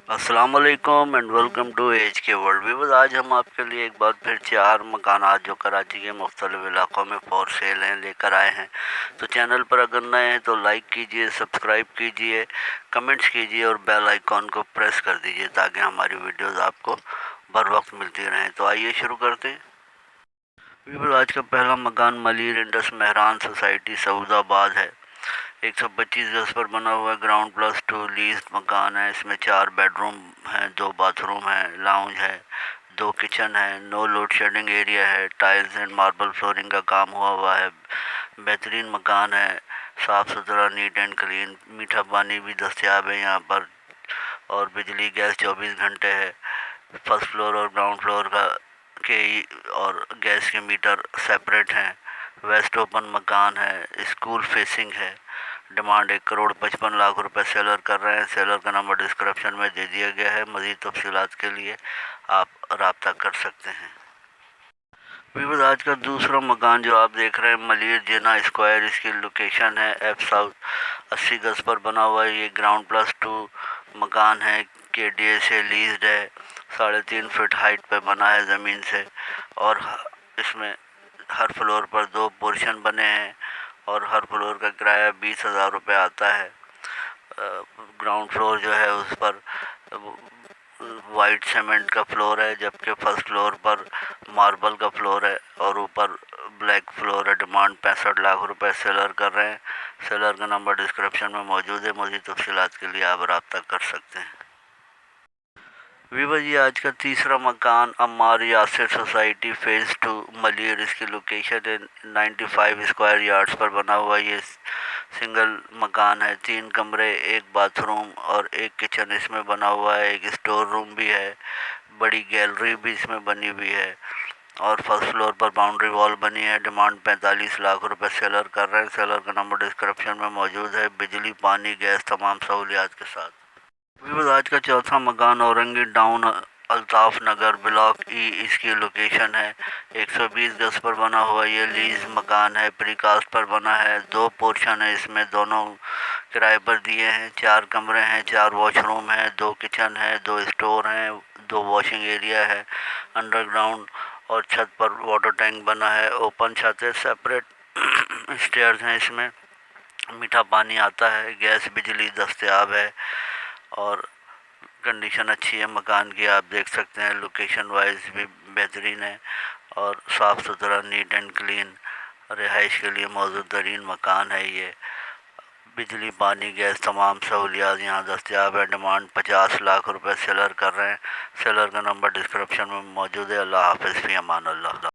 السلام علیکم and welcome to H کے ورلڈ ویورز۔ آج ہم آپ کے لیے ایک بار پھر 4 مکانات جو کراچی کے مختلف علاقوں میں فور سیل ہیں لے کر آئے ہیں۔ تو چینل پر اگر نئے ہیں تو لائک کیجئے، سبسکرائب کیجئے، کمنٹس کیجئے اور بیل آئیکن کو پریس کر دیجئے تاکہ ہماری ویڈیوز آپ کو بر وقت ملتی رہیں۔ تو آئیے شروع کرتے ہیں۔ ویورز، آج کا پہلا مکان ملیر انڈس مہران سوسائٹی سعود آباد ہے۔ 125 گز پر بنا ہوا گراؤنڈ پلس 2 لیزڈ مکان ہے۔ اس میں 4 بیڈ روم ہیں، 2 باتھ روم ہیں، لاؤنج ہے، 2 کچن ہے، نو لوڈ شیڈنگ ایریا ہے، ٹائلز اینڈ ماربل فلورنگ کا کام ہوا ہے۔ بہترین مکان ہے، صاف ستھرا، نیٹ اینڈ کلین، میٹھا پانی بھی دستیاب ہے یہاں پر، اور بجلی گیس 24 گھنٹے ہے۔ فرسٹ فلور اور گراؤنڈ فلور کے اور گیس کے میٹر سیپریٹ ہیں۔ ویسٹ اوپن مکان ہے، اسکول فیسنگ ہے۔ ڈیمانڈ 1,55,00,000 روپے سیلر کر رہے ہیں۔ سیلر کا نمبر ڈسکرپشن میں دے دیا گیا ہے۔ مزید تفصیلات کے لیے آپ رابطہ کر سکتے ہیں۔ ویورز، آج کا دوسرا مکان جو آپ دیکھ رہے ہیں ملیر جنا اسکوائر، اس کی لوکیشن ہے ایف ساؤتھ۔ 80 گز پر بنا ہوا ہے، یہ گراؤنڈ پلس 2 مکان ہے، KDA سے لیزڈ ہے۔ 3.5 فٹ ہائٹ پہ بنا ہے زمین سے، اور اس میں ہر فلور پر 2 پورشن بنے ہیں، اور ہر فلور کا کرایہ 20,000 روپے آتا ہے۔ گراؤنڈ فلور جو ہے اس پر وائٹ سیمنٹ کا فلور ہے، جبکہ فرسٹ فلور پر ماربل کا فلور ہے اور اوپر بلیک فلور ہے۔ ڈیمانڈ 65,00,000 روپے سیلر کر رہے ہیں۔ سیلر کا نمبر ڈسکرپشن میں موجود ہے۔ مزید تفصیلات کے لیے آپ رابطہ کر سکتے ہیں۔ ویور، یہ آج کا تیسرا مکان عمار یاسر سوسائٹی فیز 2 ملیر، اس کی لوکیشن ہے 95 اسکوائر یارڈز پر بنا ہوا۔ یہ سنگل مکان ہے، 3 کمرے، 1 باتھ روم اور 1 کچن اس میں بنا ہوا ہے۔ ایک اسٹور روم بھی ہے، بڑی گیلری بھی اس میں بنی ہوئی ہے، اور فرسٹ فلور پر باؤنڈری وال بنی ہے۔ ڈیمانڈ 45,00,000 روپے سیلر کر رہے ہیں۔ سیلر کا نمبر ڈسکرپشن میں موجود ہے۔ بجلی، پانی، گیس تمام سہولیات کے ساتھ۔ ویورز، آج کا چوتھا مکان اورنگی ٹاؤن الطاف نگر بلاک ای، اس کی لوکیشن ہے 120 گز پر بنا ہوا۔ یہ لیز مکان ہے، پری کاسٹ پر بنا ہے، 2 پورشن ہے، اس میں دونوں کرائے پر دیے ہیں۔ 4 کمرے ہیں، 4 واش روم ہیں، 2 کچن ہے، 2 اسٹور ہیں، 2 واشنگ ایریا ہے۔ انڈر گراؤنڈ اور چھت پر واٹر ٹینک بنا ہے۔ اوپن چھت ہے، سیپریٹ اسٹیئرز ہیں، اس میں میٹھا پانی آتا ہے، گیس بجلی دستیاب ہے، اور کنڈیشن اچھی ہے مکان کی، آپ دیکھ سکتے ہیں۔ لوکیشن وائز بھی بہترین ہے اور صاف ستھرا، نیٹ اینڈ کلین رہائش کے لیے موزوں ترین مکان ہے یہ۔ بجلی، پانی، گیس تمام سہولیات یہاں دستیاب ہے۔ ڈیمانڈ 50,00,000 روپے سیلر کر رہے ہیں۔ سیلر کا نمبر ڈسکرپشن میں موجود ہے۔ اللہ حافظ، فی امان اللہ۔